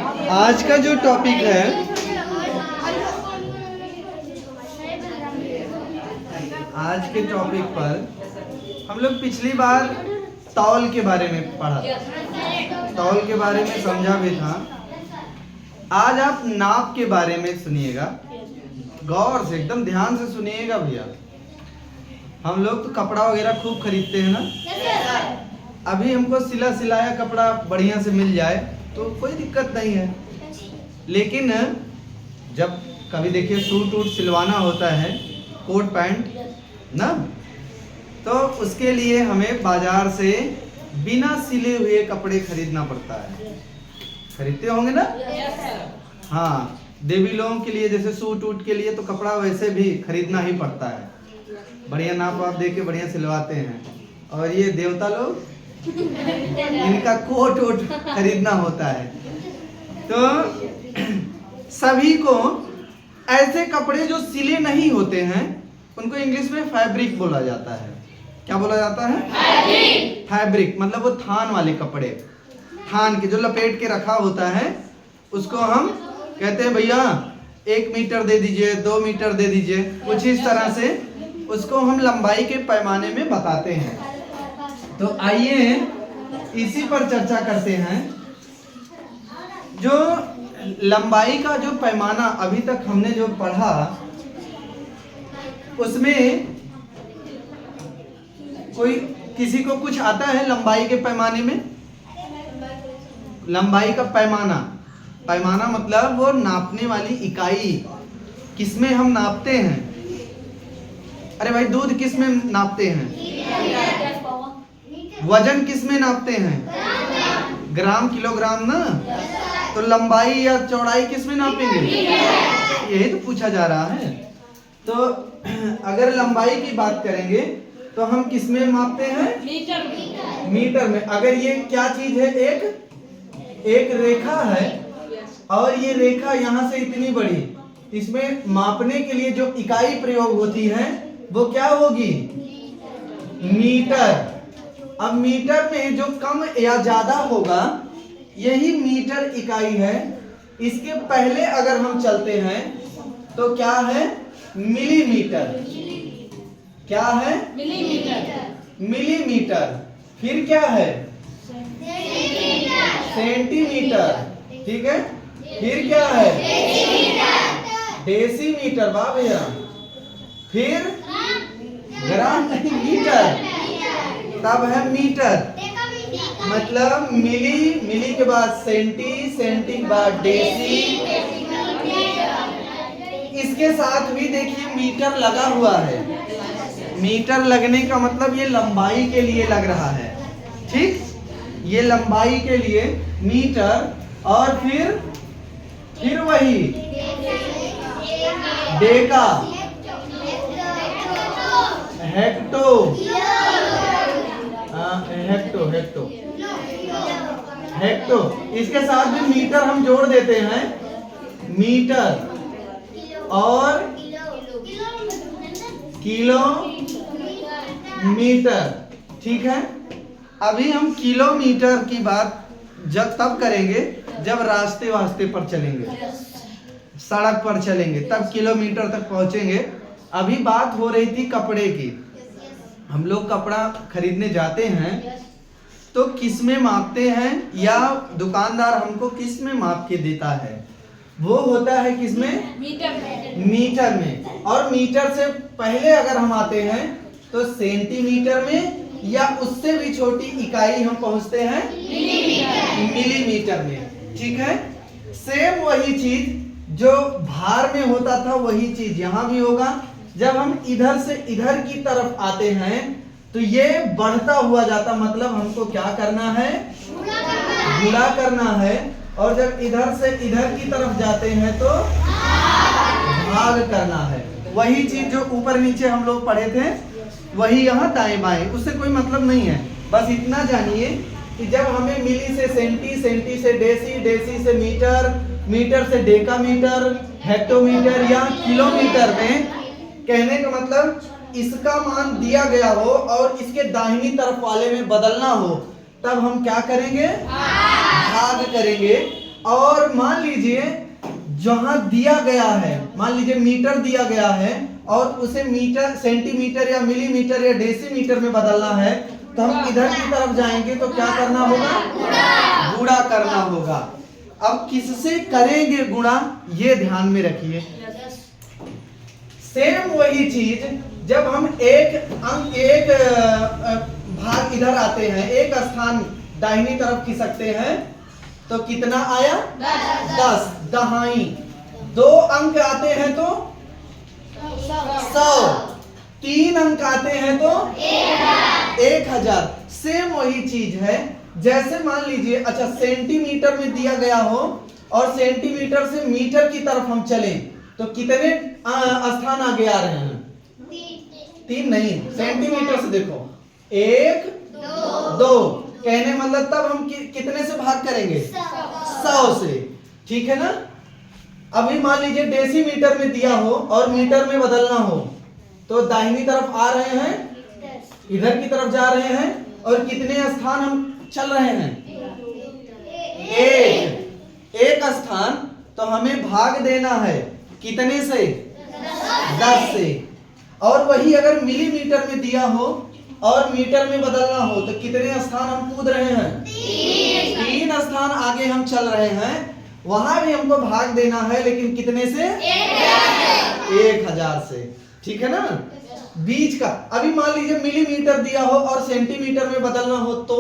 आज का जो टॉपिक है आज के टॉपिक पर हम लोग पिछली बार तौल के बारे में पढ़ा, तौल के बारे में समझा भी था। आज आप नाप के बारे में सुनिएगा, गौर से एकदम ध्यान से सुनिएगा भैया। हम लोग तो कपड़ा वगैरह खूब खरीदते हैं ना। अभी हमको सिला सिलाया कपड़ा बढ़िया से मिल जाए तो कोई दिक्कत नहीं है, लेकिन जब कभी देखिए सूट वूट सिलवाना होता है, कोट पैंट ना, तो उसके लिए हमें बाजार से बिना सिले हुए कपड़े खरीदना पड़ता है। खरीदते होंगे ना? हाँ, देवी लोगों के लिए जैसे सूट वूट के लिए तो कपड़ा वैसे भी खरीदना ही पड़ता है, बढ़िया नाप वाप दे के बढ़िया सिलवाते हैं। और ये देवता लोग इनका कोट वोट खरीदना होता है। तो सभी को ऐसे कपड़े जो सिले नहीं होते हैं उनको इंग्लिश में फैब्रिक बोला जाता है। क्या बोला जाता है? फैब्रिक मतलब वो थान वाले कपड़े, थान के जो लपेट के रखा होता है उसको हम कहते हैं भैया 1 मीटर दे दीजिए, 2 मीटर दे दीजिए, कुछ इस तरह से उसको हम लंबाई के पैमाने में बताते हैं। तो आइए इसी पर चर्चा करते हैं। जो लंबाई का जो पैमाना अभी तक हमने जो पढ़ा उसमें कोई किसी को कुछ आता है लंबाई के पैमाने में? लंबाई का पैमाना, पैमाना मतलब वो नापने वाली इकाई, किसमें हम नापते हैं? अरे भाई दूध किस में नापते हैं? वजन किस में नापते हैं? ग्राम किलोग्राम ना। तो लंबाई या चौड़ाई किस में नापेंगे? यही तो पूछा जा रहा है। तो अगर लंबाई की बात करेंगे तो हम किस में मापते हैं? मीटर में। अगर ये क्या चीज है, एक रेखा है और ये रेखा यहाँ से इतनी बड़ी, इसमें मापने के लिए जो इकाई प्रयोग होती है वो क्या होगी? मीटर। अब मीटर में जो कम या ज्यादा होगा यही मीटर इकाई है। इसके पहले अगर हम चलते हैं तो क्या है? मिलीमीटर। क्या है? मिलीमीटर। फिर क्या है? सेंटीमीटर। ठीक है। फिर क्या है? डेसीमीटर। वाह भैया। फिर ग्राम नहीं, मीटर। तब है मीटर। मतलब मिली के बाद सेंटी के बाद डेसी। इसके साथ भी देखिए मीटर लगा हुआ है। मीटर लगने का मतलब ये लंबाई के लिए लग रहा है। ठीक, ये लंबाई के लिए मीटर। और फिर वही डेका, हेक्टो, हेक्टो। इसके साथ भी मीटर हम जोड़ देते हैं, मीटर और किलोमीटर। ठीक है। अभी हम किलोमीटर की बात तब करेंगे जब रास्ते वास्ते पर चलेंगे, सड़क पर चलेंगे, तब किलोमीटर तक पहुंचेंगे। अभी बात हो रही थी कपड़े की। हम लोग कपड़ा खरीदने जाते हैं तो किस में मापते हैं, या दुकानदार हमको किस में माप के देता है? वो होता है किस में? मीटर में। और मीटर से पहले अगर हम आते हैं तो सेंटीमीटर में, या उससे भी छोटी इकाई हम पहुंचते हैं मिलीमीटर में। ठीक है। सेम वही चीज जो भार में होता था वही चीज यहाँ भी होगा। जब हम इधर से इधर की तरफ आते हैं तो ये बढ़ता हुआ जाता, मतलब हमको क्या करना है? गुणा करना है। और जब इधर से इधर की तरफ जाते हैं तो भाग करना है। वही चीज जो ऊपर नीचे हम लोग पढ़े थे वही यहाँ दाएं बाएं, उससे कोई मतलब नहीं है। बस इतना जानिए कि जब हमें मिली से सेंटी, सेंटी से डेसी, डेसी से मीटर, मीटर से डेकामीटर, हेक्टोमीटर या किलोमीटर में, कहने का मतलब इसका मान दिया गया हो और इसके दाहिनी तरफ वाले में बदलना हो, तब हम क्या करेंगे? भाग करेंगे। और मान लीजिए जहां दिया गया है, मान लीजिए मीटर दिया गया है और उसे मीटर, सेंटीमीटर या मिलीमीटर या डेसीमीटर में बदलना है, तो हम इधर की तरफ जाएंगे तो क्या करना होगा? गुणा करना होगा। अब किससे करेंगे गुणा, ये ध्यान में रखिए। सेम वही चीज जब हम एक भाग इधर आते हैं, एक स्थान दाहिनी तरफ खिसकते हैं तो कितना आया? 10 दहाई। 2 अंक आते हैं तो 100, 3 अंक आते हैं तो 1000। सेम वही चीज है। जैसे मान लीजिए, अच्छा सेंटीमीटर में दिया गया हो और सेंटीमीटर से मीटर की तरफ हम चले तो कितने स्थान आगे आ रहे हैं? 3 नहीं, सेंटीमीटर से देखो 1 2, कहने मतलब तब हम कितने से भाग करेंगे? 100 से। ठीक है ना? अभी मान लीजिए डेसीमीटर में दिया हो और मीटर में बदलना हो तो दाहिनी तरफ आ रहे हैं, इधर की तरफ जा रहे हैं और कितने स्थान हम चल रहे हैं? एक स्थान। तो हमें भाग देना है कितने से? 10 से। और वही अगर मिलीमीटर में दिया हो और मीटर में बदलना हो तो कितने स्थान हम कूद रहे हैं? 3 स्थान आगे हम चल रहे हैं। वहां भी हमको भाग देना है, लेकिन कितने से? 1000 से। ठीक है ना? बीच का, अभी मान लीजिए मिलीमीटर दिया हो और सेंटीमीटर में बदलना हो तो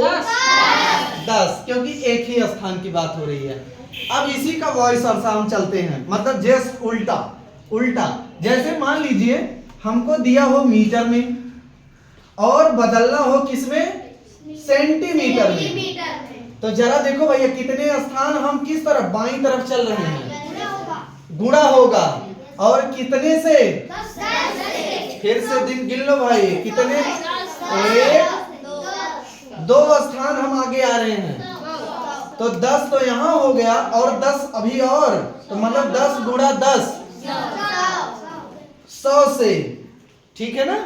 10, क्योंकि एक ही स्थान की बात हो रही है। अब इसी का वॉइस वर्सा हम चलते हैं, मतलब जस्ट उल्टा। जैसे मान लीजिए हमको दिया हो मीटर में और बदलना हो किसमें? सेंटीमीटर में। तो जरा देखो भैया कितने स्थान हम किस तरफ? बाईं तरफ चल रहे हैं। गुणा होगा और कितने से? फिर से दिन गिन लो भाई, कितने? 2 स्थान हम आगे आ रहे हैं तो 10 तो यहाँ हो गया और 10 अभी और, तो मतलब 10 गुणा 10 100 से। ठीक है ना?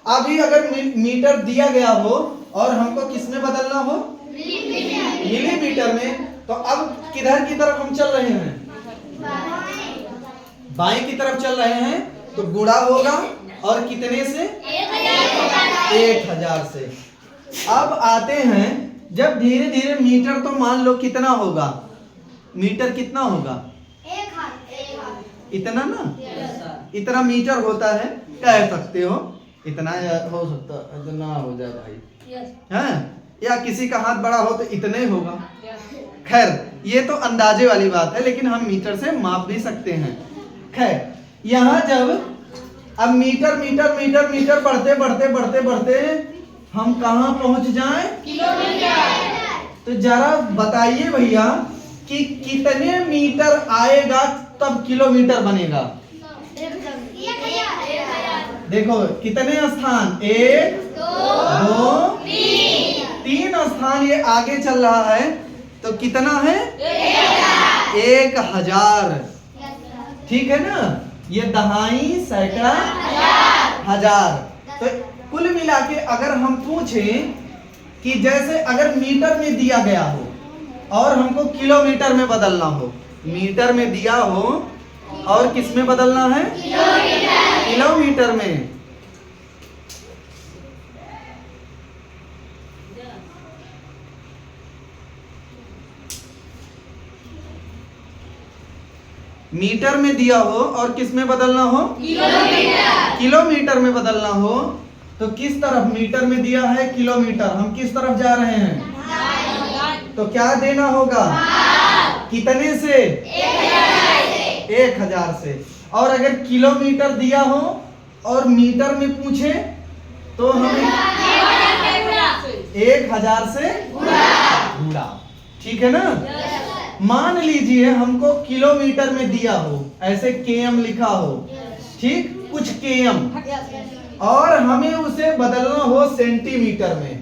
अभी अगर मीटर दिया गया हो और हमको किस में बदलना हो? मिलीमीटर में, तो अब किधर की तरफ हम चल रहे हैं? बाएं की तरफ चल रहे हैं, तो गुणा होगा और कितने से? 1000 से। अब आते हैं, जब धीरे धीरे मीटर, तो मान लो कितना होगा? मीटर कितना होगा? इतना ना? इतना मीटर होता है, कह सकते हो इतना हो सकता, इतना हो जाए भाई है, या किसी का हाथ बड़ा हो तो इतना ही होगा। खैर ये तो अंदाजे वाली बात है, लेकिन हम मीटर से माप भी सकते हैं। खैर यहाँ जब अब मीटर मीटर मीटर मीटर बढ़ते बढ़ते बढ़ते बढ़ते हम कहाँ पहुंच जाएं? किलोमीटर। तो जरा बताइए भैया कि कितने मीटर आएगा तब किलोमीटर बनेगा? देखो कितने स्थान? 1 2 3 स्थान ये आगे चल रहा है, तो कितना है? 1000। ठीक है ना? ये दहाई, सैकड़ा, हजार। तो कुल मिला के अगर हम पूछें कि जैसे अगर मीटर में दिया गया हो और हमको किलोमीटर में बदलना हो, मीटर में दिया हो और किस में बदलना है? किलोमीटर में। मीटर में दिया हो और किस में बदलना हो? किलोमीटर में बदलना हो, तो किस तरफ? मीटर में दिया है किलोमीटर, हम किस तरफ जा रहे हैं? तो क्या देना होगा? कितने से? 1000 से। और अगर किलोमीटर दिया हो और मीटर में पूछे तो हमें 1000 से गुणा। ठीक है ना? मान लीजिए हमको किलोमीटर में दिया हो, ऐसे केएम लिखा हो, ठीक, कुछ केएम, और हमें उसे बदलना हो सेंटीमीटर में।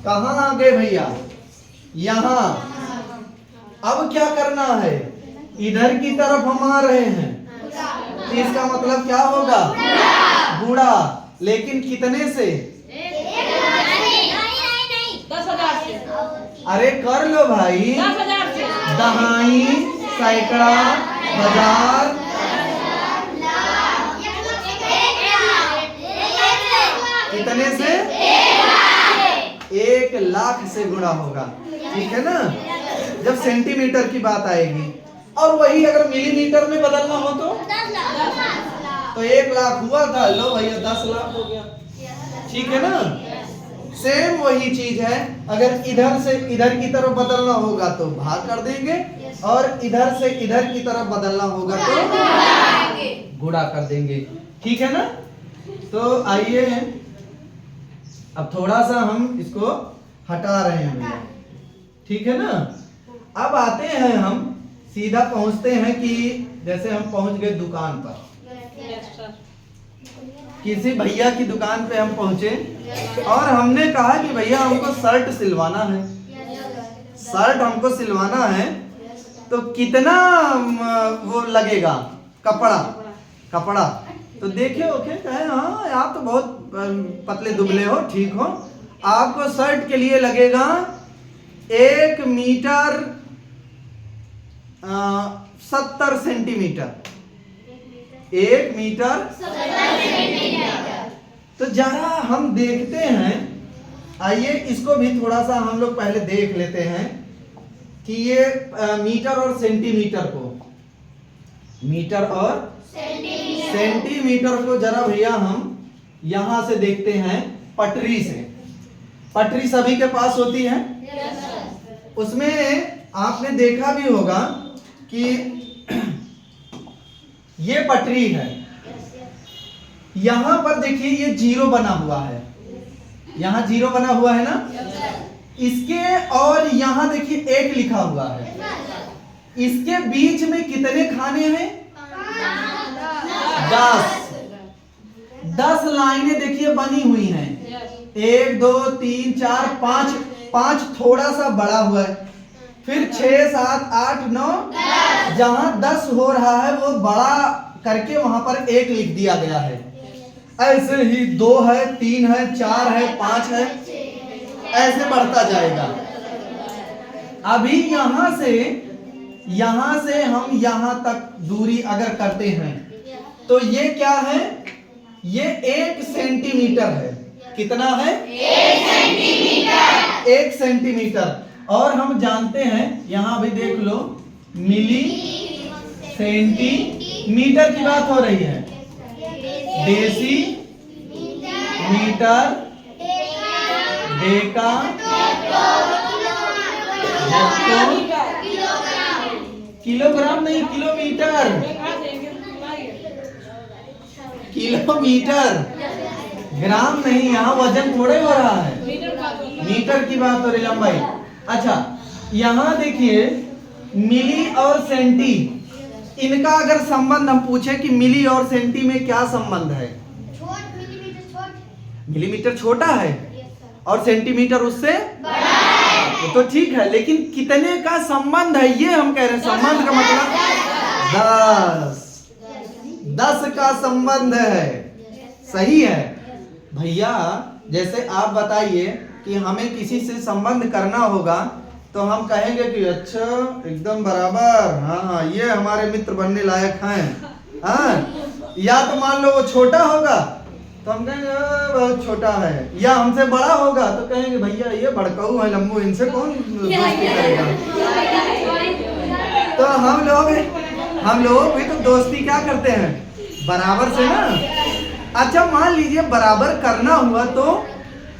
कहाँ आ गए भैया? यहाँ। अब क्या करना है? इधर की तरफ हम आ रहे हैं, तो इसका मतलब क्या होगा? गुणा। लेकिन कितने से? 10,000 से। अरे कर लो भाई। दहाई, सैकड़ा, हजार, कितने से? 1,00,000 से गुणा होगा। ठीक है ना, जब सेंटीमीटर की बात आएगी। और वही अगर मिलीमीटर में बदलना हो तो 1,00,000 हुआ था, लो भैया 10,00,000 हो गया। ठीक है ना, सेम वही चीज है। अगर इधर से इधर की तरफ बदलना होगा तो भाग कर देंगे, और इधर से इधर की तरफ बदलना होगा तो गुणा कर देंगे। ठीक है ना, तो आइए अब थोड़ा सा हम इसको हटा रहे हैं भैया। ठीक है ना, अब आते हैं हम सीधा पहुंचते हैं कि जैसे हम पहुंच गए दुकान पर, किसी भैया की दुकान पे हम पहुंचे और हमने कहा कि भैया हमको शर्ट सिलवाना है, शर्ट हमको सिलवाना है, तो कितना वो लगेगा कपड़ा। तो देखे ओके कहे हाँ आप तो बहुत पतले दुबले हो, ठीक हो, आपको शर्ट के लिए लगेगा 1 मीटर 70 सेंटीमीटर। 1 metre 70 centimetre. तो जरा हम देखते हैं, आइए इसको भी थोड़ा सा हम लोग पहले देख लेते हैं कि ये मीटर और सेंटीमीटर को, मीटर और सेंटीमीटर को जरा भैया हम यहां से देखते हैं पटरी से। पटरी सभी के पास होती है। उसमें आपने देखा भी होगा कि ये पटरी है, यहां पर देखिए ये 0 बना हुआ है, यहां 0 बना हुआ है ना, इसके और यहां देखिए 1 लिखा हुआ है। इसके बीच में कितने खाने हैं? 10 लाइनें देखिए बनी हुई हैं। 1 2 3 4 5 थोड़ा सा बड़ा हुआ है, फिर 6 7 8 9 जहां 10 हो रहा है वो बड़ा करके वहां पर 1 लिख दिया गया है। ऐसे ही 2 है, 3 है, 4 है, 5 है, ऐसे बढ़ता जाएगा। अभी यहां से हम यहां तक दूरी अगर करते हैं तो ये क्या है? ये 1 सेंटीमीटर है। कितना है? 1 सेंटीमीटर। 1 सेंटीमीटर। और हम जानते हैं, यहां भी देख लो, मिली सेंटीमीटर की बात हो रही है, डेसी मीटर, डेका, किलोग्राम नहीं, किलोमीटर, किलोमीटर, ग्राम नहीं, यहाँ वजन थोड़े हो रहा है, मीटर की बात हो रही, लंबाई। अच्छा, यहाँ देखिए मिली और सेंटी, इनका अगर संबंध हम पूछे कि मिली और सेंटी में क्या संबंध है? मिलीमीटर छोटा है और सेंटीमीटर उससे बड़ा है। तो ठीक है, लेकिन कितने का संबंध है ये हम कह रहे हैं। संबंध का मतलब 10 का संबंध है। सही है भैया। जैसे आप बताइए कि हमें किसी से संबंध करना होगा तो हम कहेंगे कि अच्छा एकदम बराबर, हाँ ये हमारे मित्र बनने लायक हैं, हाँ। या तो मान लो वो छोटा होगा तो हम कहेंगे बहुत छोटा है, या हमसे बड़ा होगा तो कहेंगे भैया ये बड़काऊ है, लंबू, इनसे कौन दोस्ती करेगा। तो हम लोग भी तो दोस्ती क्या करते हैं? बराबर से ना। अच्छा मान लीजिए बराबर करना हुआ तो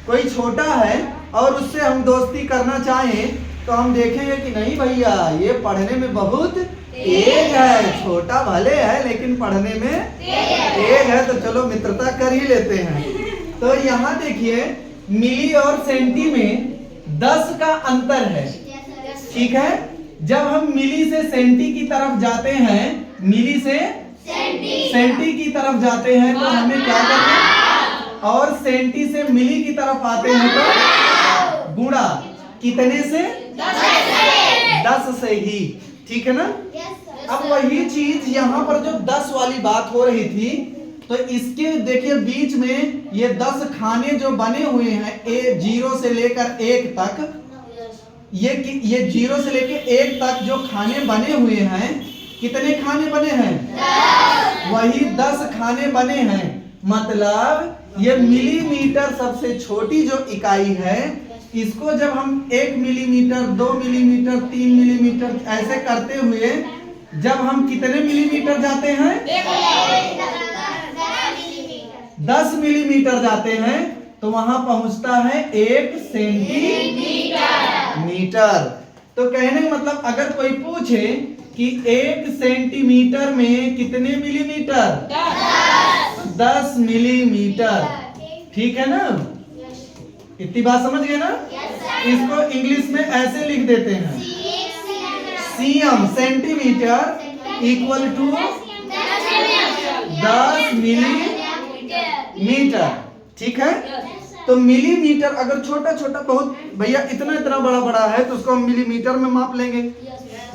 कोई छोटा है और उससे हम दोस्ती करना चाहें तो हम देखेंगे कि नहीं भैया ये पढ़ने में बहुत तेज है, छोटा भले है लेकिन पढ़ने में तेज है, तो चलो मित्रता कर ही लेते हैं। तो यहाँ देखिए मिली और सेंटी में 10 का अंतर है। ठीक है, जब हम मिली से सेंटी की तरफ जाते हैं, मिली से सेंटी की तरफ जाते हैं तो हमें क्या करना है? और सेंटी से मिली की तरफ आते हैं तो गुणा। कितने से? 10 से ही। ठीक है ना। अब वही चीज यहाँ पर जो 10 वाली बात हो रही थी, तो इसके देखिए बीच में ये 10 खाने जो बने हुए हैं 0 से लेकर 1 तक, ये 0 से लेके 1 तक जो खाने बने हुए हैं, कितने खाने बने हैं? 10। वही 10 खाने बने हैं। मतलब ये मिलीमीटर सबसे छोटी जो इकाई है, इसको जब हम 1 मिलीमीटर, 2 मिलीमीटर, 3 मिलीमीटर ऐसे करते हुए जब हम कितने मिलीमीटर जाते हैं? 10 मिलीमीटर जाते हैं, तो वहां पहुंचता है 1 सेंटीमीटर। तो कहने का मतलब अगर कोई पूछे कि 1 सेंटीमीटर में कितने मिलीमीटर? 10 मिलीमीटर। ठीक है ना? इतनी बात समझ गए ना? इसको इंग्लिश में ऐसे लिख देते हैं, CM centimetre equal to 10 millimetre. ठीक है? तो मिलीमीटर अगर छोटा छोटा बहुत भैया इतना इतना बड़ा बड़ा है तो उसको हम मिलीमीटर में माप लेंगे,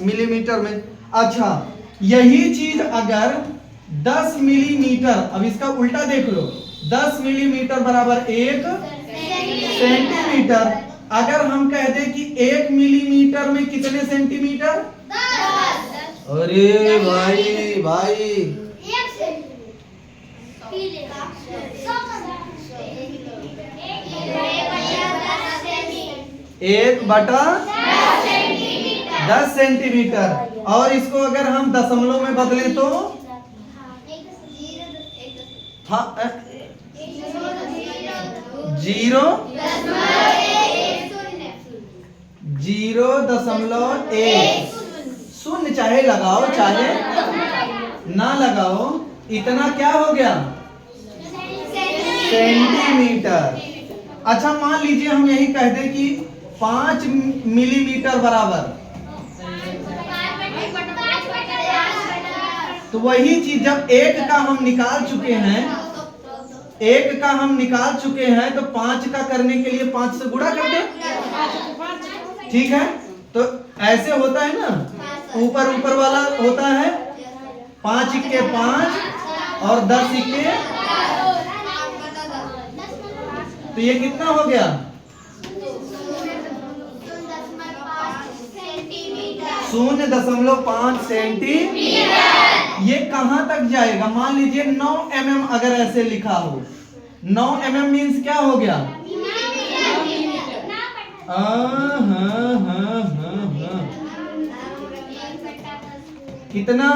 मिलीमीटर में। अच्छा, यही चीज अगर 10 मिलीमीटर, अब इसका उल्टा देख लो, 10 मिलीमीटर बराबर 1 सेंटीमीटर। अगर हम कह दे कि 1 मिलीमीटर में कितने सेंटीमीटर? 10। अरे भाई भाई, 1/10 सेंटीमीटर। और इसको अगर हम दशमलव में बदलें तो हाँ, 0.1 शून्य चाहे लगाओ चाहे ना लगाओ, इतना क्या हो गया? सेंटीमीटर। अच्छा, मान लीजिए हम यही कह दें कि 5 मिलीमीटर बराबर, तो वही चीज जब 1 का हम निकाल चुके हैं, 1 का हम निकाल चुके हैं, तो 5 का करने के लिए 5 से गुणा कर दे। ठीक है? तो ऐसे होता है ना, ऊपर ऊपर वाला होता है 5 इक्के 5 और 10 इक्के, तो ये कितना हो गया? 0.5 सेंटीमीटर। ये कहां तक जाएगा? मान लीजिए 9 mm अगर ऐसे लिखा हो, 9 mm मीन्स क्या हो गया? कितना?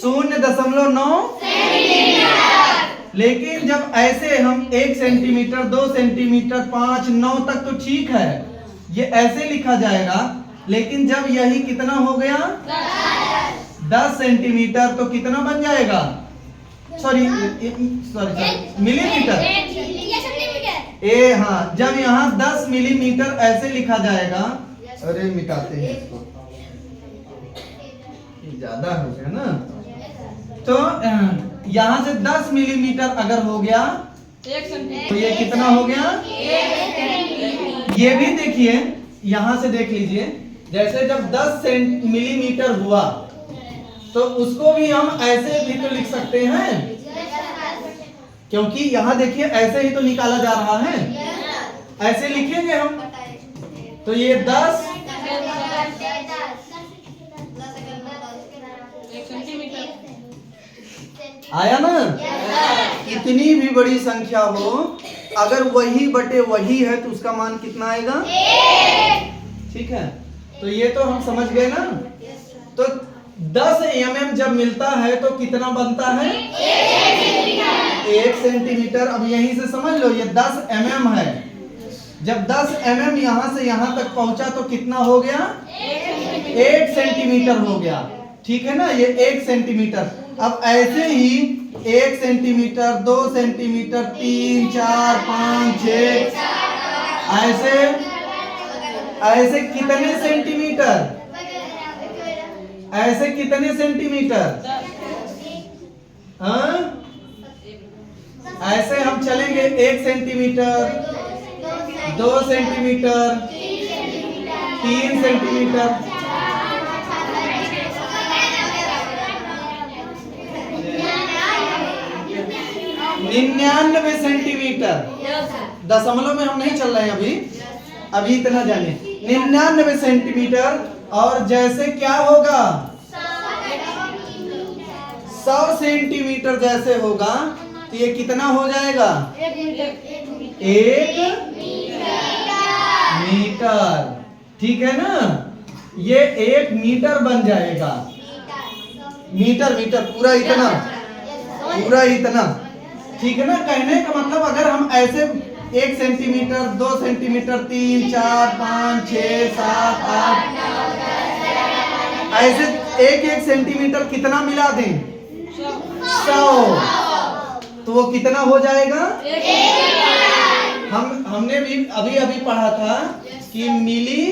0.9 लेकिन जब ऐसे हम 1 सेंटीमीटर, 2 सेंटीमीटर, 5, 9 तक तो ठीक है, ये ऐसे लिखा जाएगा। लेकिन जब यही कितना हो गया? 10 सेंटीमीटर, तो कितना बन जाएगा? Sorry millimetre. हाँ, जब यहाँ 10 मिलीमीटर ऐसे लिखा जाएगा, अरे मिटाते हैं इसको, ज्यादा हो गया ना। तो यहाँ से 10 मिलीमीटर अगर हो गया तो ये कितना हो गया? ये भी देखिए, यहाँ से देख लीजिए, जैसे जब 10 मिलीमीटर हुआ तो उसको भी हम ऐसे भी तो लिख सकते हैं, क्योंकि यहाँ देखिए ऐसे ही तो निकाला जा रहा है, ऐसे लिखेंगे हम। तो ये 10 आया ना? इतनी भी बड़ी संख्या हो, अगर वही बटे वही है तो उसका मान कितना आएगा? ठीक है? तो ये तो हम समझ गए ना। तो 10 mm जब मिलता है तो कितना बनता है? 1 सेंटीमीटर। अब यहीं से समझ लो, ये 10 mm है। जब 10 mm यहां से यहां तक पहुंचा तो कितना हो गया? 1 सेंटीमीटर हो गया। ठीक है ना? ये 1 सेंटीमीटर। अब ऐसे ही 1 सेंटीमीटर, 2 सेंटीमीटर, 3, 4, 5, 6, ऐसे ऐसे कितने सेंटीमीटर? ऐसे कितने सेंटीमीटर? हाँ, ऐसे हम चलेंगे 1 सेंटीमीटर, 2 सेंटीमीटर, 3 सेंटीमीटर, 99 सेंटीमीटर। दशमलव में हम नहीं चल रहे हैं अभी इतना जाने। 99 सेंटीमीटर। और जैसे क्या होगा 100 सेंटीमीटर जैसे होगा तो ये कितना हो जाएगा 1 मीटर। ठीक है ना, ये 1 मीटर बन जाएगा। मीटर पूरा इतना। ठीक है ना, कहने का मतलब अगर हम ऐसे 1 सेंटीमीटर 2 सेंटीमीटर 3 4 5 6 7 8 ऐसे एक सेंटीमीटर कितना मिला दें 100 तो वो कितना हो जाएगा। हमने भी अभी पढ़ा था कि मिली,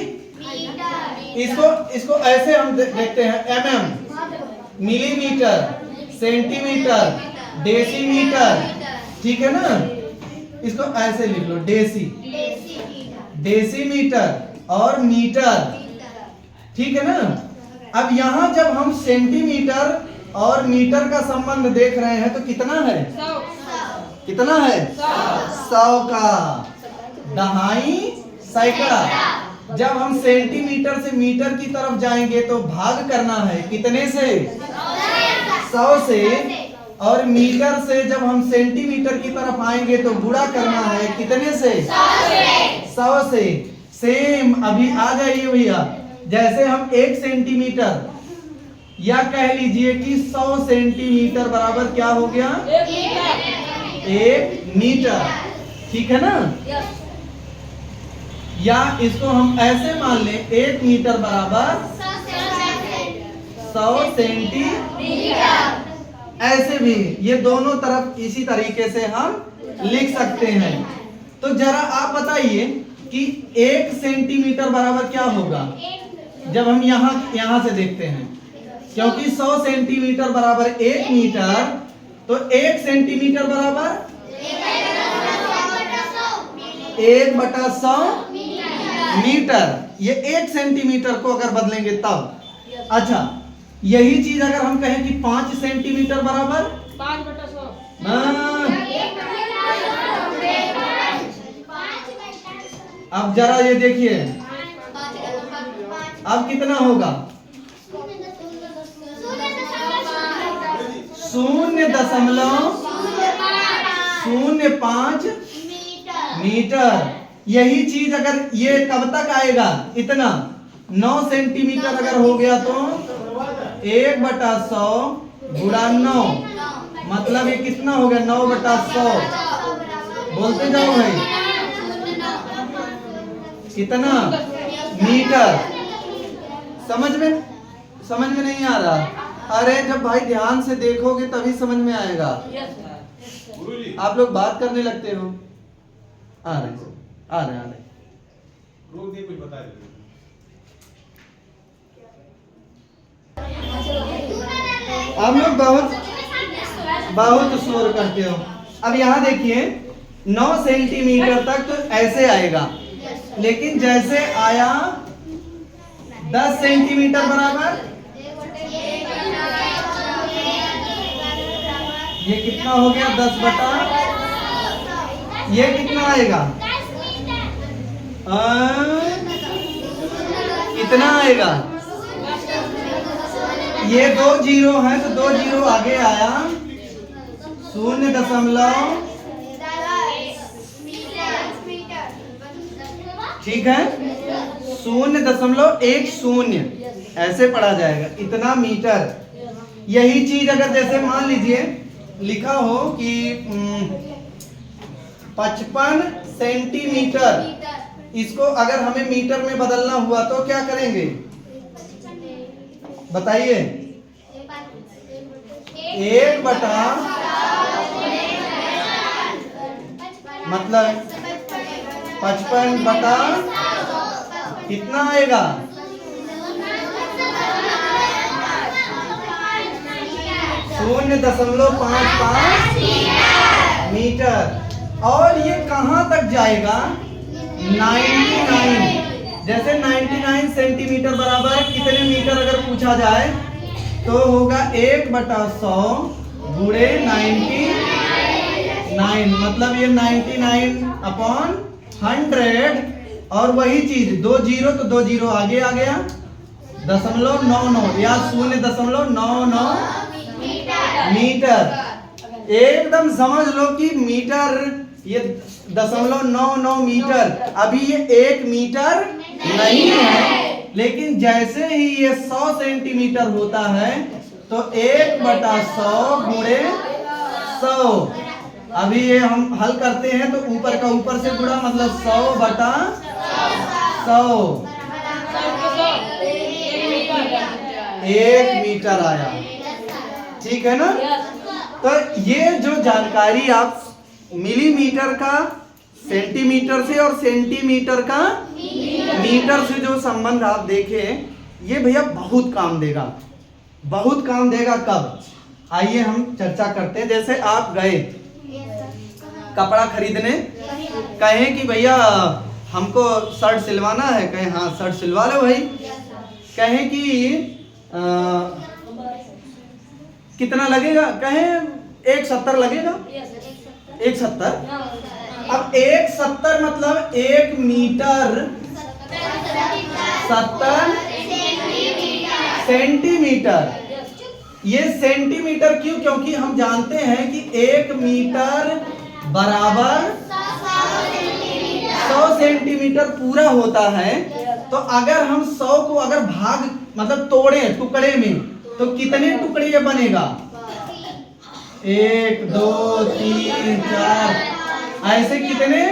इसको ऐसे हम देखते हैं mm, मिलीमीटर, सेंटीमीटर, डेसीमीटर। ठीक है ना, इसको ऐसे लिख लो डेसीमीटर और मीटर। ठीक है ना। अब यहाँ जब हम सेंटीमीटर और मीटर का संबंध देख रहे हैं तो कितना है 100 का दहाई सैकड़ा। जब हम सेंटीमीटर से मीटर की तरफ जाएंगे तो भाग करना है कितने से 100 से। और मीटर से जब हम सेंटीमीटर की तरफ आएंगे तो गुणा करना है कितने से 100 से। सेम अभी आ जाइए भैया, जैसे हम 1 सेंटीमीटर या कह लीजिए कि 100 सेंटीमीटर बराबर क्या हो गया 1 मीटर। ठीक है ना। या इसको हम ऐसे मान लें 1 मीटर बराबर 100 सेंटीमीटर। ऐसे भी ये दोनों तरफ इसी तरीके से हम लिख सकते हैं। तो जरा आप बताइए कि 1 सेंटीमीटर बराबर क्या होगा जब हम यहाँ से देखते हैं, क्योंकि 100 सेंटीमीटर बराबर 1 मीटर, तो 1 सेंटीमीटर बराबर 1/100 मीटर। ये 1 सेंटीमीटर को अगर बदलेंगे तब। अच्छा, यही चीज अगर हम कहें कि 5 सेंटीमीटर बराबर 5/100। अब जरा ये देखिए, अब कितना होगा 0.05 मीटर। यही चीज अगर ये कब तक आएगा इतना 9 सेंटीमीटर अगर हो गया तो 1/100 गुणा 9, मतलब ये कितना हो गया 9/100। बोलते जाओ भाई, कितना मीटर। समझ में नहीं आ रहा? अरे जब भाई ध्यान से देखोगे तभी समझ में आएगा। आप लोग बात करने लगते हो। आ रहे कुछ बता दे। आप लोग बहुत शोर करते हो। अब यहाँ देखिए 9 सेंटीमीटर तक तो ऐसे आएगा, लेकिन जैसे आया 10 सेंटीमीटर बराबर, ये कितना हो गया 10/, ये कितना आएगा कितना आएगा, ये 2 जीरो है तो 2 जीरो आगे आया 0.0। ठीक है, 0.10 ऐसे पढ़ा जाएगा, इतना मीटर। यही चीज अगर जैसे मान लीजिए लिखा हो कि 55 सेंटीमीटर, इसको अगर हमें मीटर में बदलना हुआ तो क्या करेंगे बताइए? 1/, मतलब 55/, कितना आएगा 0.55 मीटर। और ये कहां तक जाएगा 99। जैसे 99 सेंटीमीटर बराबर कितने मीटर अगर पूछा जाए तो होगा 1/100 गुणे 99 9, मतलब ये 99/100। और वही चीज 2 जीरो तो 2 जीरो आगे आ गया, 0.99 या 0.99 मीटर। एकदम समझ लो कि मीटर, ये 0.99 मीटर। अभी ये 1 मीटर नहीं है, लेकिन जैसे ही ये 100 सेंटीमीटर होता है तो 1/100 गुणे 100। अभी ये हम हल करते हैं तो ऊपर का ऊपर से गुणा, मतलब 100/100 1 मीटर आया। ठीक है ना? तो ये जो जानकारी आप मिलीमीटर का सेंटीमीटर से और सेंटीमीटर का मीटर से जो संबंध आप देखें, ये भैया बहुत काम देगा, बहुत काम देगा। कब? आइए हम चर्चा करते हैं। जैसे आप गए कपड़ा खरीदने, कहें कि भैया हमको शर्ट सिलवाना है, कहें हाँ शर्ट सिलवा लो भाई। कहें कि कितना लगेगा, कहें 1.70 लगेगा, 1.70। अब 1.70 मतलब 1 मीटर 70 सेंटीमीटर। ये सेंटीमीटर क्यों? क्योंकि हम जानते हैं कि 1 मीटर बराबर 100 सेंटीमीटर पूरा होता है। तो अगर हम 100 को अगर भाग मतलब तोड़े टुकड़े में, तो कितने टुकड़े ये बनेगा? 1 2 3 4, ऐसे कितने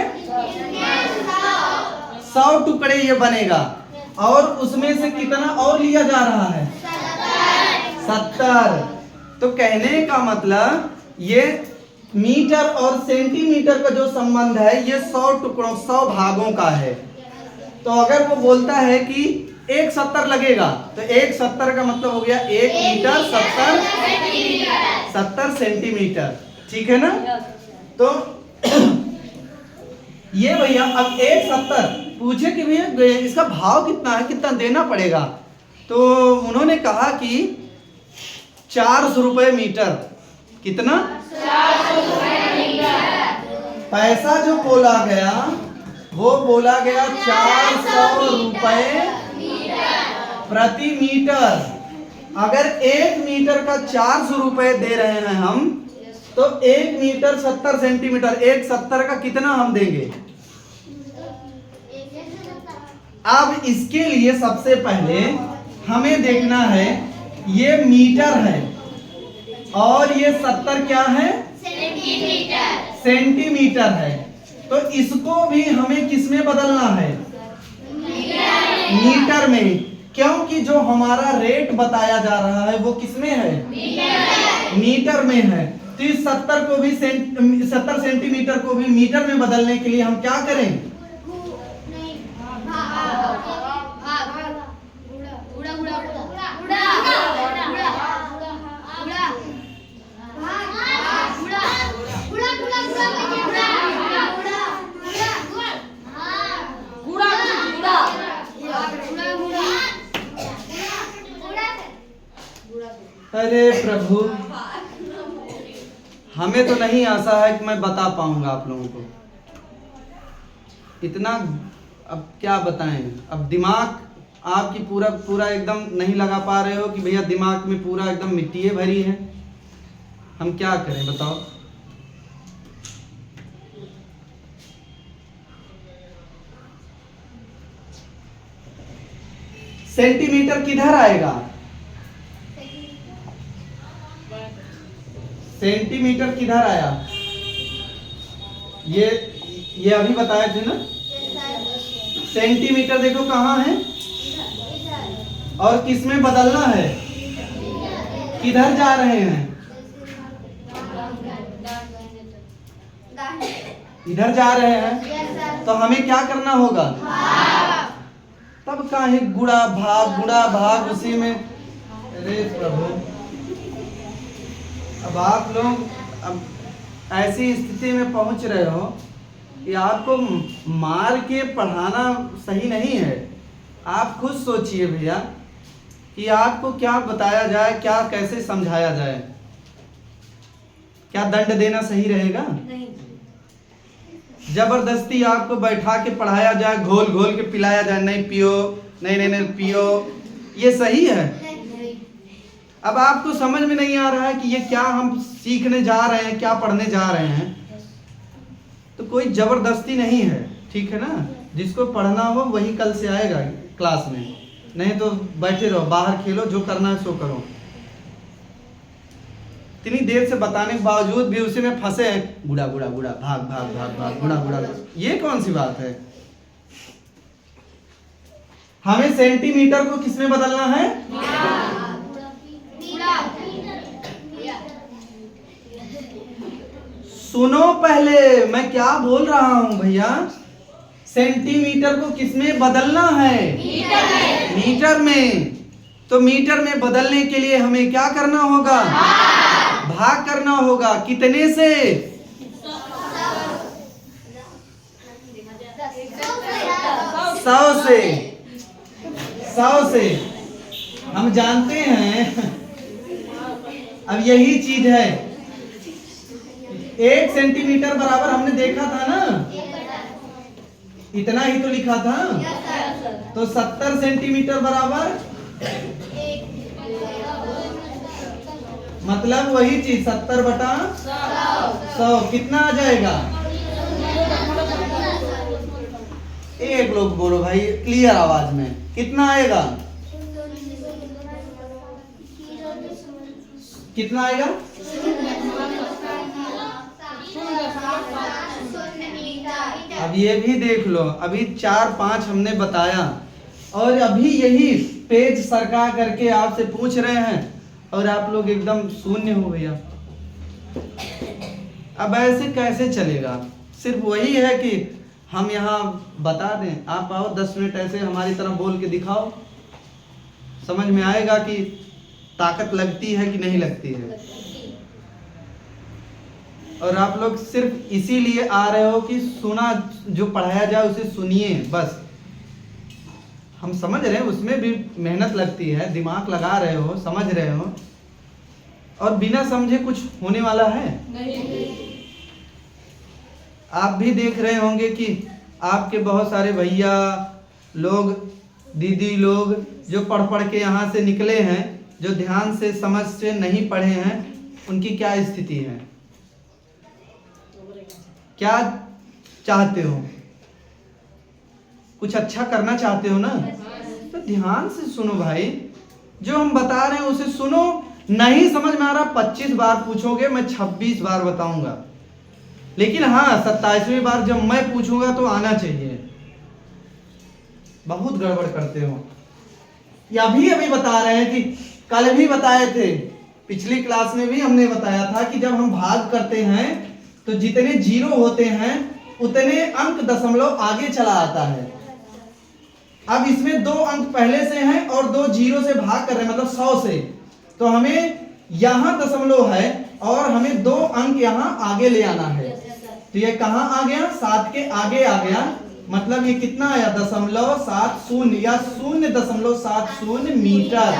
100 टुकड़े ये बनेगा। और उसमें से कितना और लिया जा रहा है? 70। तो कहने का मतलब ये मीटर और सेंटीमीटर का जो संबंध है ये 100 टुकड़ों 100 भागों का है। तो अगर वो बोलता है कि 1.70 लगेगा, तो 1.70 का मतलब हो गया 1 मीटर 70 सेंटीमीटर। ठीक है ना? तो ये भैया अब 1.70 पूछे कि भैया इसका भाव कितना है, कितना देना पड़ेगा? तो उन्होंने कहा कि 400 रुपए मीटर। कितना? 400 रुपए मीटर। पैसा जो बोला गया वो बोला गया 400 रुपए प्रति मीटर। अगर 1 मीटर का 400 रुपए दे रहे हैं हम, तो 1 मीटर 70 सेंटीमीटर, 1.70 का कितना हम देंगे? अब इसके लिए सबसे पहले हमें देखना है, ये मीटर है और ये 70 क्या है? सेंटीमीटर है। तो इसको भी हमें किस में बदलना है? मीटर में। क्योंकि जो हमारा रेट बताया जा रहा है वो किस में है? मीटर में है। तो इस 70 को भी 70 सेंटीमीटर को भी मीटर में बदलने के लिए हम क्या करें? अरे प्रभु, हमें तो नहीं आशा है कि मैं बता पाऊंगा आप लोगों को इतना। अब क्या बताएं? अब दिमाग आपकी पूरा एकदम नहीं लगा पा रहे हो कि भैया दिमाग में पूरा एकदम मिट्टी भरी है। हम क्या करें बताओ? सेंटीमीटर किधर आएगा? सेंटीमीटर किधर आया? ये अभी बताया थे ना। सेंटीमीटर देखो कहाँ है और किस में बदलना है? किधर जा रहे हैं? इधर जा रहे हैं। तो हमें क्या करना होगा? तब काहे गुणा भाग उसी में। अरे प्रभु, अब आप लोग अब ऐसी स्थिति में पहुंच रहे हो कि आपको मार के पढ़ाना सही नहीं है। आप खुद सोचिए भैया कि आपको क्या बताया जाए, क्या कैसे समझाया जाए। क्या दंड देना सही रहेगा? नहीं। जबरदस्ती आपको बैठा के पढ़ाया जाए, घोल घोल के पिलाया जाए, नहीं पियो, नहीं नहीं नहीं पियो, ये सही है? अब आपको समझ में नहीं आ रहा है कि ये क्या हम सीखने जा रहे हैं, क्या पढ़ने जा रहे हैं, तो कोई जबरदस्ती नहीं है, ठीक है ना? जिसको पढ़ना हो वही कल से आएगा क्लास में, नहीं तो बैठे रहो, बाहर खेलो, जो करना है सो करो। इतनी देर से बताने के बावजूद भी उसी में फंसे हैं, गुड़ा गुड़ा गुड़ा, भाग भाग भाग भाग, गुड़ा गुड़ा, ये कौन सी बात है? हमें सेंटीमीटर को किसमें बदलना है? सुनो पहले मैं क्या बोल रहा हूं भैया। सेंटीमीटर को किसमें बदलना है? मीटर में। तो मीटर में बदलने के लिए हमें क्या करना होगा? भाग करना होगा। कितने से? 100 से। 100 से। हम जानते हैं, अब यही चीज है, 1 सेंटीमीटर बराबर हमने देखा था ना, इतना ही तो लिखा था। तो 70 सेंटीमीटर बराबर, मतलब वही चीज 70/100 कितना आ जाएगा? एक लोग बोलो भाई क्लियर आवाज में, कितना आएगा? कितना आएगा? अब ये भी देख लो, अभी 4-5 हमने बताया और अभी यही पेज सरका करके आपसे पूछ रहे हैं और आप लोग एकदम शून्य हो गया। अब ऐसे कैसे चलेगा? सिर्फ वही है कि हम यहाँ बता दें, आप आओ 10 मिनट ऐसे हमारी तरफ बोल के दिखाओ, समझ में आएगा कि ताकत लगती है कि नहीं लगती है। और आप लोग सिर्फ इसीलिए आ रहे हो कि सुना, जो पढ़ाया जाए उसे सुनिए बस। हम समझ रहे हैं उसमें भी मेहनत लगती है, दिमाग लगा रहे हो, समझ रहे हो, और बिना समझे कुछ होने वाला है? नहीं। आप भी देख रहे होंगे कि आपके बहुत सारे भैया लोग, दीदी लोग जो पढ़ पढ़ के यहाँ से निकले हैं, जो ध्यान से समझ से नहीं पढ़े हैं, उनकी क्या स्थिति है? क्या चाहते हो? कुछ अच्छा करना चाहते हो ना? तो ध्यान से सुनो भाई, जो हम बता रहे हैं उसे सुनो। नहीं समझ में आ रहा 25 बार पूछोगे, मैं 26 बार बताऊंगा, लेकिन हाँ 27वीं बार जब मैं पूछूंगा तो आना चाहिए। बहुत गड़बड़ करते हो। या भी अभी बता रहे हैं कि कल भी बताए थे, पिछली क्लास में भी हमने बताया था कि जब हम भाग करते हैं तो जितने जीरो होते हैं उतने अंक दशमलव आगे चला आता है। अब इसमें 2 अंक पहले से हैं और 2 जीरो से भाग कर रहे हैं, मतलब 100 से, तो हमें यहां दशमलव है और हमें 2 अंक यहां आगे ले आना है। तो ये कहां आ गया? 7 के आगे आ गया, मतलब ये कितना आया? 0.70 या 0.70 मीटर,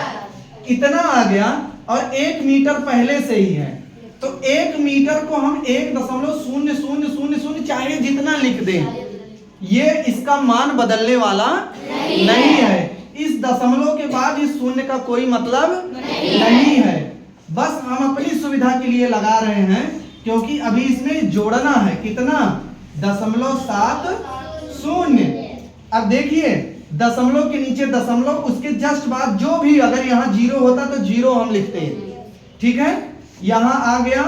इतना आ गया। और 1 मीटर पहले से ही है, तो 1 मीटर को हम 1.0000 चाहे जितना लिख दें, ये इसका मान बदलने वाला नहीं है। इस दशमलव के बाद इस शून्य का कोई मतलब नहीं है। बस हम अपनी सुविधा के लिए लगा रहे हैं, क्योंकि अभी इसमें जोड़ना है कितना? 0.70। अब देखिए दशमलव के नीचे दशमलव, उसके जस्ट बाद जो भी, अगर यहाँ जीरो होता तो जीरो हम लिखते हैं, ठीक है? यहाँ आ गया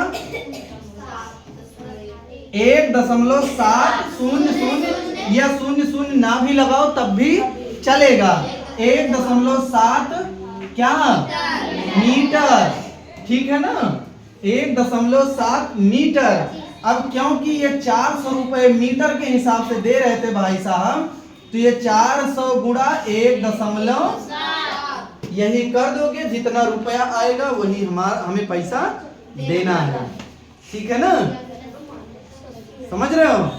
1.700 या 00 ना भी लगाओ तब भी चलेगा। 1.7 क्या? मीटर, ठीक है ना? 1.7 मीटर। अब क्योंकि ये 400 रुपए मीटर के हिसाब से दे रहे थे भाई साहब, तो ये 400 गुणा 1.7 यही कर दोगे, जितना रुपया आएगा वही हमें पैसा देना है, ठीक है ना? समझ रहे हो?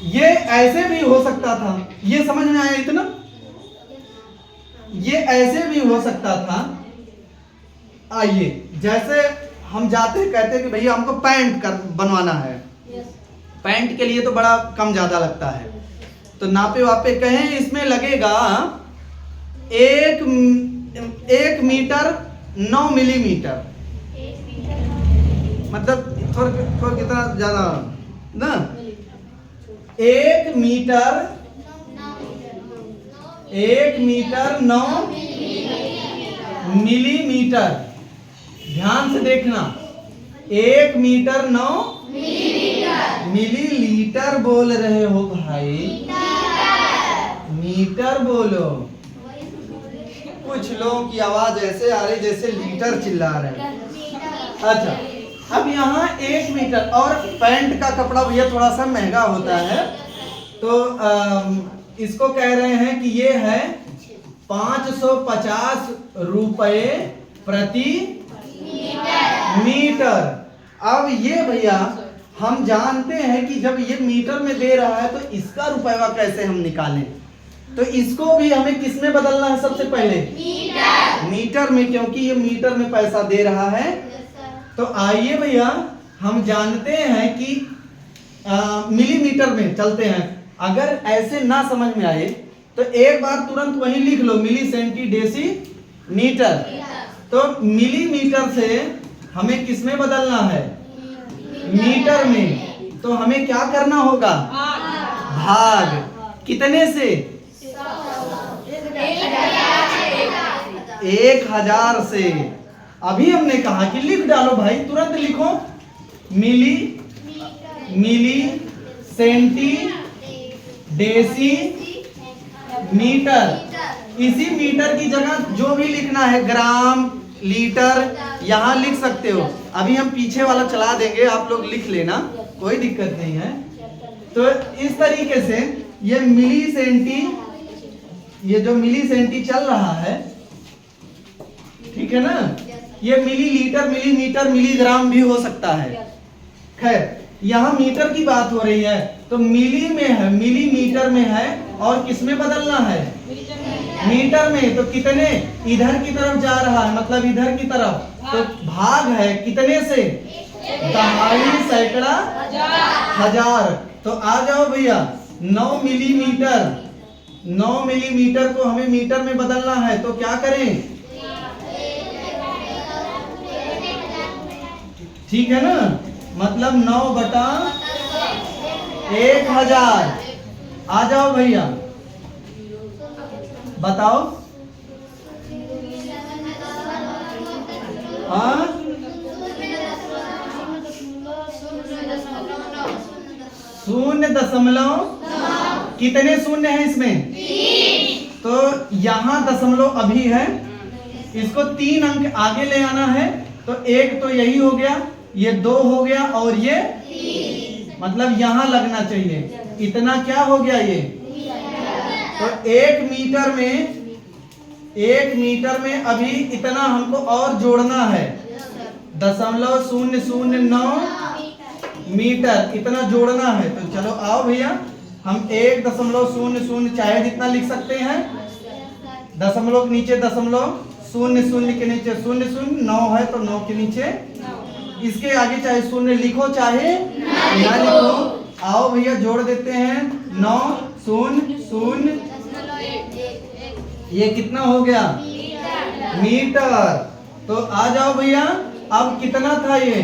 ये ऐसे भी हो सकता था, ये समझ में आया इतना? ये ऐसे भी हो सकता था। आइए, जैसे हम जाते हैं कहते हैं कि भैया हमको पैंट बनवाना है, पैंट के लिए तो बड़ा कम ज़्यादा लगता है, तो नापे वापे कहें इसमें लगेगा 1 मीटर 9 मिलीमीटर, मतलब थोड़ा कितना ज़्यादा ना, 1 मीटर 9 मिलीमीटर। ध्यान से देखना, 1 मीटर 9 मिलीलीटर बोल रहे हो भाई, मीटर बोलो। कुछ लोगों की आवाज ऐसे आ रही जैसे लीटर चिल्ला रहे हैं। अच्छा, अब यहाँ 1 मीटर, और पैंट का कपड़ा भैया थोड़ा सा महंगा होता है, तो इसको कह रहे हैं कि ये है 550 रुपए प्रति मीटर। अब ये भैया हम जानते हैं कि जब ये मीटर में दे रहा है तो इसका रुपया कैसे हम निकालें, तो इसको भी हमें किस में बदलना है सबसे पहले, मीटर में, क्योंकि ये मीटर में पैसा दे रहा है। तो आइए भैया हम जानते हैं कि मिलीमीटर में चलते हैं। अगर ऐसे ना समझ में आए तो एक बार तुरंत वहीं लिख लो, मिली सेंटी डेसी मीटर। तो मिलीमीटर से हमें किस में बदलना है, मीटर में। तो हमें क्या करना होगा, भाग कितने से, 1000 से। अभी हमने कहा कि लिख डालो भाई, तुरंत लिखो, मिली सेंटी डेसी मीटर। इसी मीटर की जगह जो भी लिखना है, ग्राम, लीटर, यहाँ लिख सकते हो। अभी हम पीछे वाला चला देंगे, आप लोग लिख लेना, कोई दिक्कत नहीं है। तो इस तरीके से ये मिली सेंटी, ये जो मिली सेंटी चल रहा है, ठीक है ना, ये मिली लीटर, मिलीमीटर, मिलीग्राम भी हो सकता है। खैर, यहाँ मीटर की बात हो रही है, तो मिली में है, मिलीमीटर में है, और किस में बदलना है, मीटर में। तो कितने इधर की तरफ जा रहा है, मतलब इधर की तरफ, तो भाग है कितने से, दहाई, सैकड़ा, 1000। तो आ जाओ भैया, 9 मिलीमीटर को हमें मीटर में बदलना है, तो क्या करें, ठीक है ना, मतलब 9/1000। आ जाओ भैया, बताओ, हाँ, 0.9 कितने शून्य है इसमें, तो यहाँ दशमलव अभी है, इसको 3 अंक आगे ले आना है। तो एक तो यही हो गया, ये 2 हो गया, और ये मतलब यहाँ लगना चाहिए, इतना क्या हो गया ये। तो 1 मीटर में अभी इतना हमको और जोड़ना है, 0.009 मीटर, इतना जोड़ना है। तो चलो आओ भैया, हम 1.00 चाहे जितना लिख सकते हैं, दशमलव के नीचे 0.00 के नीचे 00, 9 है तो 9 के नीचे, इसके आगे चाहे 0 लिखो चाहे ना लिखो। आओ भैया जोड़ देते हैं, 9 0 ये कितना हो गया, मीटर। तो आ जाओ भैया, अब कितना था ये,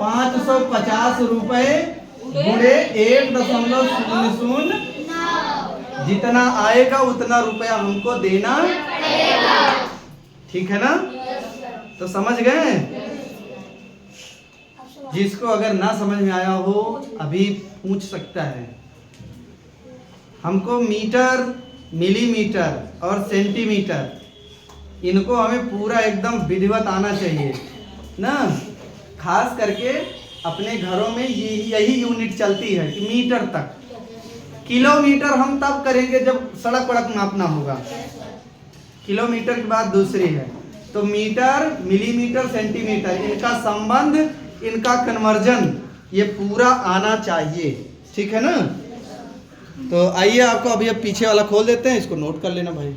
550 रुपए गुणे 1.00, जितना आएगा उतना रुपया हमको देना, ठीक है ना। तो समझ गए, जिसको अगर ना समझ में आया हो अभी पूछ सकता है। हमको मीटर, मिलीमीटर और सेंटीमीटर, इनको हमें पूरा एकदम विधिवत आना चाहिए ना। खास करके अपने घरों में यही यूनिट चलती है कि मीटर तक। किलोमीटर हम तब करेंगे जब सड़क वड़क नापना होगा, किलोमीटर के बाद दूसरी है। तो मीटर, मिलीमीटर, सेंटीमीटर, इनका संबंध, इनका कन्वर्जन ये पूरा आना चाहिए, ठीक है ना। तो आइए आपको अभी अब पीछे वाला खोल देते हैं, इसको नोट कर लेना भाई।